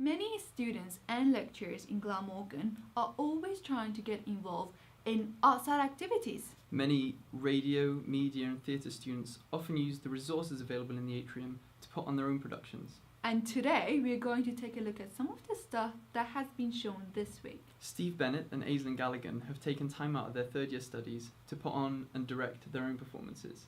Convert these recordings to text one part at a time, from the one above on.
Many students and lecturers in Glamorgan are always trying to get involved in outside activities. Many radio, media and theatre students often use the resources available in the Atrium to put on their own productions. And today we're going to take a look at some of the stuff that has been shown this week. Steve Bennett and Aislinn Galligan have taken time out of their third year studies to put on and direct their own performances.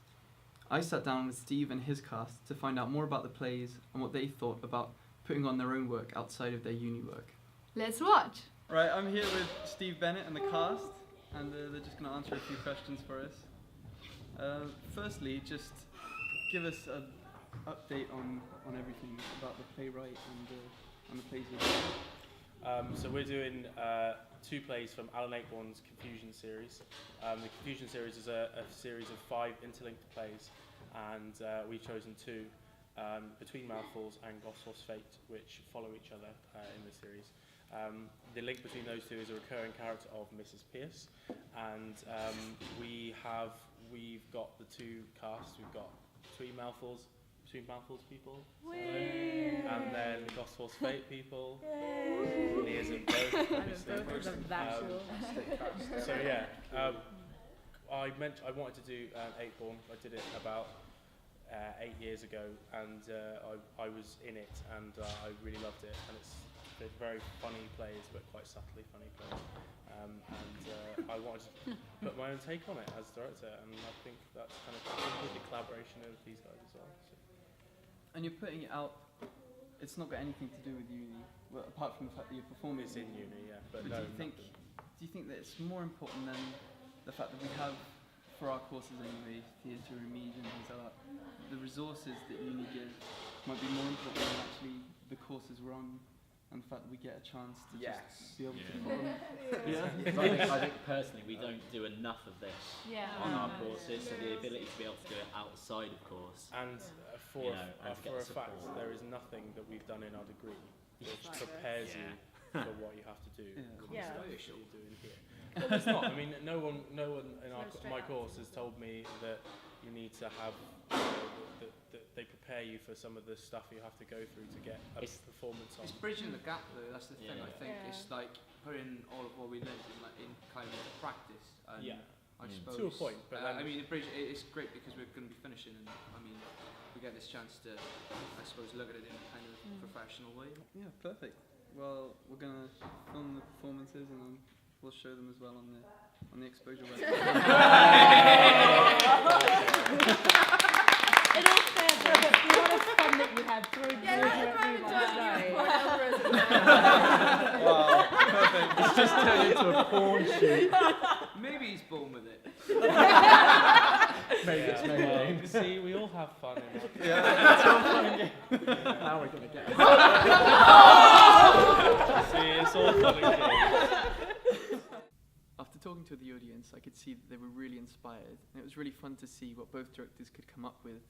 I sat down with Steve and his cast to find out more about the plays and what they thought about putting on their own work outside of their uni work. Let's watch! Right, I'm here with Steve Bennett and the cast, and they're just going to answer a few questions for us. Firstly, just give us an update on everything about the playwright and the plays you're doing. So we're doing 2 plays from Alan Ayckbourn's Confusion series. The Confusion series is a series of 5 interlinked plays, and we've chosen 2, Between Mouthfuls and Gospel's Fate, which follow each other in the series. The link between those 2 is a recurring character of Mrs. Pierce, and we've got the 2 casts. We've got Between Mouthfuls people, and then Gospel's Fate people. Leah's in both, obviously. So yeah, I wanted to do Ayckbourn. I did it about 8 years ago, and I was in it, and I really loved it. And it's very funny plays, but quite subtly funny plays. And I wanted to put my own take on it as director, and I think that's kind of a collaboration with these guys as well. So. And you're putting it out, it's not got anything to do with uni, well, apart from the fact that you're performing. It's in uni, yeah. But do no, you think that it's more important than the fact that we have, for our courses anyway, theatre and media and things like that, the resources that uni gives might be more important than actually the courses we're on, and the fact that we get a chance to just be able to perform? I think personally we don't do enough of this on our courses, so the ability to be able to do it outside of course. And for a fact, there is nothing that we've done in our degree which prepares you for what you have to do with the stuff that you're doing here. Well, it's not. I mean, no one in my course has told me that you need to have that they prepare you for some of the stuff you have to go through to get a performance on. It's bridging the gap though, that's the thing. I think it's like putting all of what we learned in kind of practice. And I suppose to a point, but I mean it's great because we're going to be finishing, and I mean we get this chance to, I suppose, look at it in a kind of professional way. Yeah, perfect. Well, we're going to film the performances and then we'll show them as well on the exposure website. In all fairness, a lot of fun that you had through Wow, perfect. It's just turned into a porn shoot. Maybe he's born with it. Maybe it's maybe. See, we all have fun in it. It's all fun and games. Now we're going to get See, it's all fun and games. After talking to the audience, I could see that they were really inspired, and it was really fun to see what both directors could come up with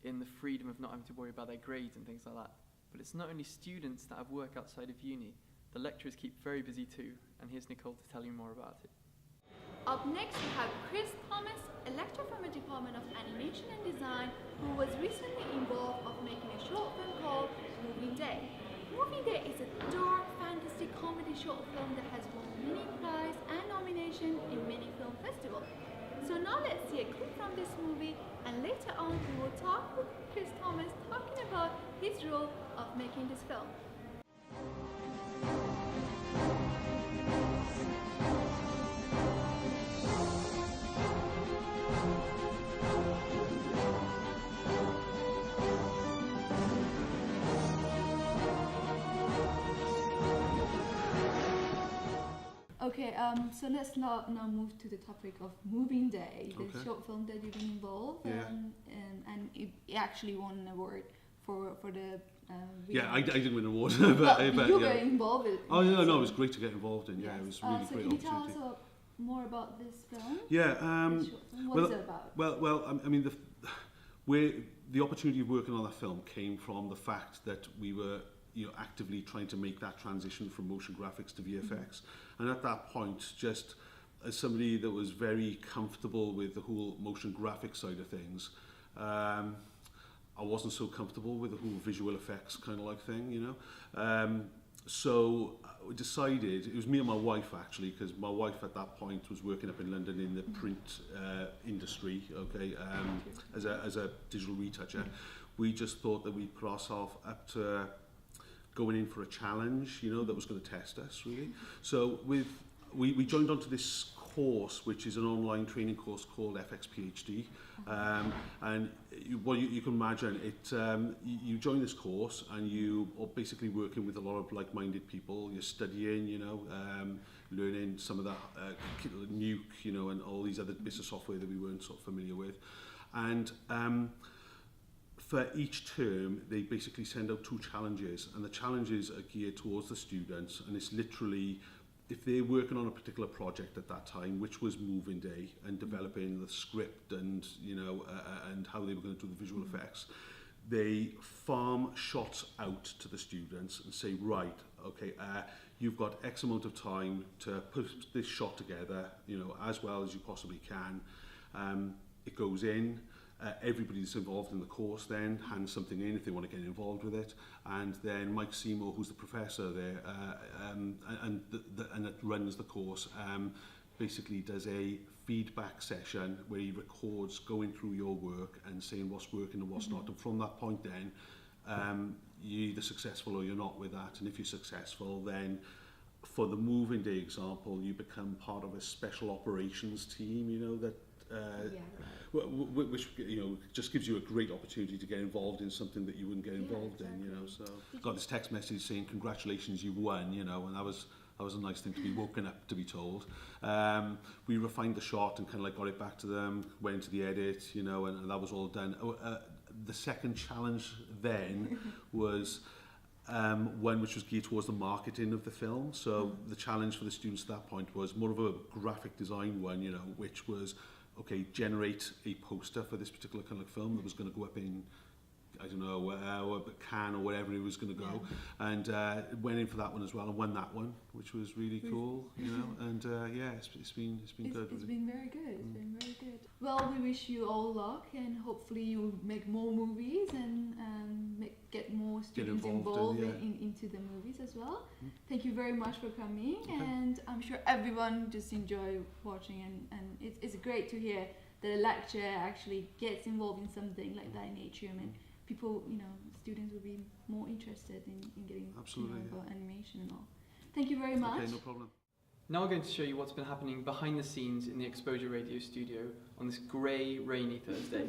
in the freedom of not having to worry about their grades and things like that. But it's not only students that have work outside of uni, the lecturers keep very busy too, and here's Nicole to tell you more about it. Up next we have Chris Thomas, a lecturer from the Department of Animation and Design, who was recently involved of making a short film called Moving Day. Moving Day is a dark fantasy comedy short film that has won many prizes and nominations in many film festivals. So now let's see a clip from this movie, and later on we will talk with Chris Thomas talking about his role of making this film. Okay, so let's now move to the topic of Moving Day, the short film that you've been involved in, and it actually won an award for the. I didn't win an award, but you were involved in it. Oh no, it was great to get involved in. Yeah, it was really so great can you opportunity. tell us more about this film? Yeah, what is it about? Well, I mean, the opportunity of working on that film came from the fact that we were actively trying to make that transition from motion graphics to VFX. And at that point, just as somebody that was very comfortable with the whole motion graphic side of things, I wasn't so comfortable with the whole visual effects kind of like thing, we decided, it was me and my wife actually, because my wife at that point was working up in London in the print industry, okay, as a digital retoucher. We just thought that we'd put ourselves up to going in for a challenge, you know, that was going to test us really. So we joined onto this course, which is an online training course called FX PhD, and you can imagine it. You join this course and you are basically working with a lot of like-minded people. You're studying, you know, learning some of the Nuke, you know, and all these other bits of software that we weren't sort of familiar with, and for each term, they basically send out 2 challenges, and the challenges are geared towards the students, and it's literally, if they're working on a particular project at that time, which was moving day, and developing the script and, you know, and how they were going to do the visual effects, they farm shots out to the students and say, right, okay, you've got X amount of time to put this shot together, you know, as well as you possibly can. It goes in. Everybody that's involved in the course then hands something in if they want to get involved with it, and then Mike Seymour, who's the professor there and that runs the course, basically does a feedback session where he records going through your work and saying what's working and what's not, and from that point then you're either successful or you're not with that, and if you're successful then for the moving day example you become part of a special operations team, you know, that which, you know, just gives you a great opportunity to get involved in something that you wouldn't get involved in, you know. So got this text message saying congratulations, you've won, you know, and that was a nice thing to be woken up to be told. We refined the shot and kind of like got it back to them, went into the edit, you know, and that was all done. The second challenge then was one which was geared towards the marketing of the film. So the challenge for the students at that point was more of a graphic design one, you know, which was, okay, generate a poster for this particular kind of film that was going to go up in, I don't know, Cannes or wherever it was going to go, and went in for that one as well and won that one, which was really cool, you know. And yeah, it's been good. It's been very good. It's been very good. Well, we wish you all luck, and hopefully you make more movies and get more students involved into the movies as well. Thank you very much for coming, and I'm sure everyone just enjoy watching, and it's great to hear that a lecturer actually gets involved in something like that in Atrium, and people, you know, students will be more interested in getting about animation and all. Thank you very much. Okay, no problem. Now we're going to show you what's been happening behind the scenes in the Exposure Radio studio on this grey, rainy Thursday.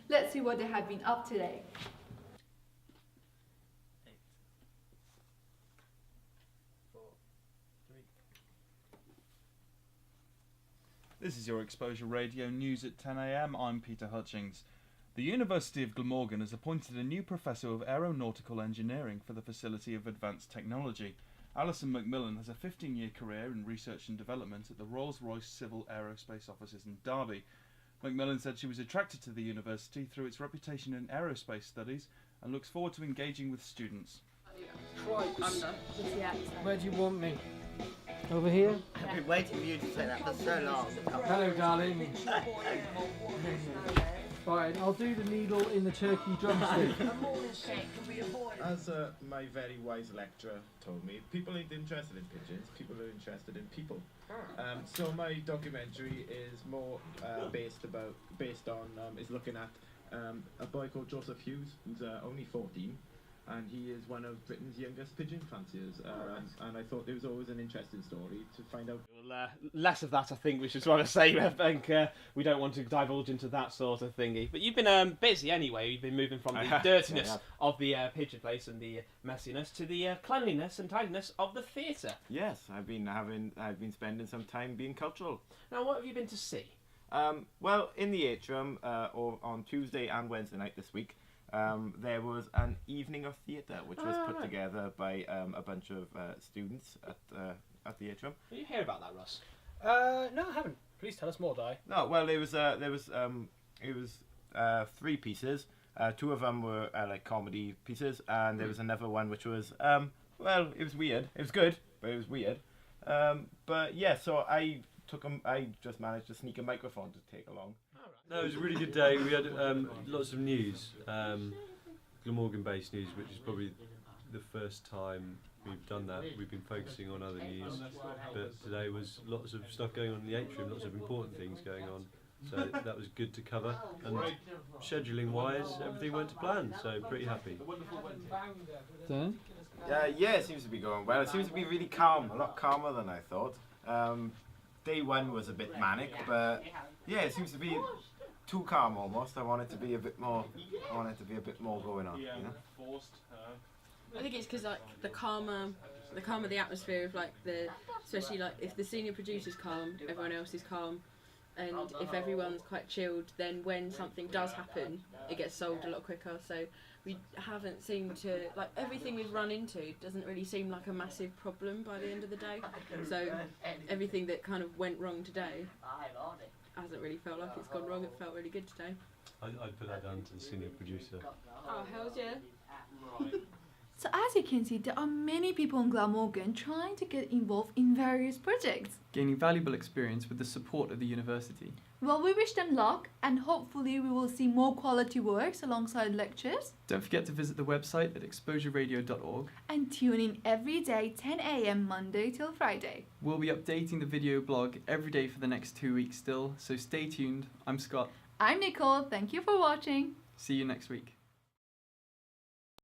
Let's see what they have been up today. This is your Exposure Radio News at 10 AM. I'm Peter Hutchings. The University of Glamorgan has appointed a new Professor of Aeronautical Engineering for the Facility of Advanced Technology. Alison Macmillan has a 15-year career in research and development at the Rolls-Royce Civil Aerospace Offices in Derby. Macmillan said she was attracted to the university through its reputation in aerospace studies and looks forward to engaging with students. Where do you want me? Over here? I've been waiting for you to say that for so long. Hello, darling. Right, I'll do the needle in the turkey drumstick. As my very wise lecturer told me, people ain't interested in pigeons, people are interested in people. So my documentary is more is looking at a boy called Joseph Hughes, who's only 14. And he is one of Britain's youngest pigeon fanciers, and I thought it was always an interesting story to find out. Well, less of that, I think we should want to say. I think we don't want to divulge into that sort of thingy. But you've been busy anyway. You've been moving from the dirtiness of the pigeon place and the messiness to the cleanliness and tidiness of the theatre. Yes, I've been spending some time being cultural. Now, what have you been to see? Well, in the Atrium, or on Tuesday and Wednesday night this week, there was an evening of theatre which was put together by a bunch of students at the Atrium. Did you hear about that, Russ? No, I haven't. Please tell us more, Di. No, well, it was 3 pieces. 2 of them were like comedy pieces, and there was another one which was well, it was weird. It was good, but it was weird. But yeah, so I just managed to sneak a microphone to take along. No, it was a really good day. We had lots of news, Glamorgan-based news, which is probably the first time we've done that. We've been focusing on other news, but today was lots of stuff going on in the atrium, lots of important things going on. So that was good to cover, and scheduling wise everything went to plan, so pretty happy. Yeah, it seems to be going well. It seems to be really calm, a lot calmer than I thought. Day one was a bit manic, but yeah, it seems to be too calm almost. I want it to be a bit more going on, you know? I think it's because like the calmer the atmosphere of like especially like if the senior producer's calm, everyone else is calm. And if everyone's quite chilled, then when something does happen, it gets solved a lot quicker. So we haven't seemed to, like, everything we've run into doesn't really seem like a massive problem by the end of the day. So everything that kind of went wrong today hasn't really felt like it's gone wrong. It felt really good today. I'd put that down to the senior producer. Oh, hells yeah. So as you can see, there are many people in Glamorgan trying to get involved in various projects, gaining valuable experience with the support of the university. Well, we wish them luck, and hopefully we will see more quality works alongside lectures. Don't forget to visit the website at exposureradio.org and tune in every day 10 a.m. Monday till Friday. We'll be updating the video blog every day for the next 2 weeks still, so stay tuned. I'm Scott. I'm Nicole. Thank you for watching. See you next week.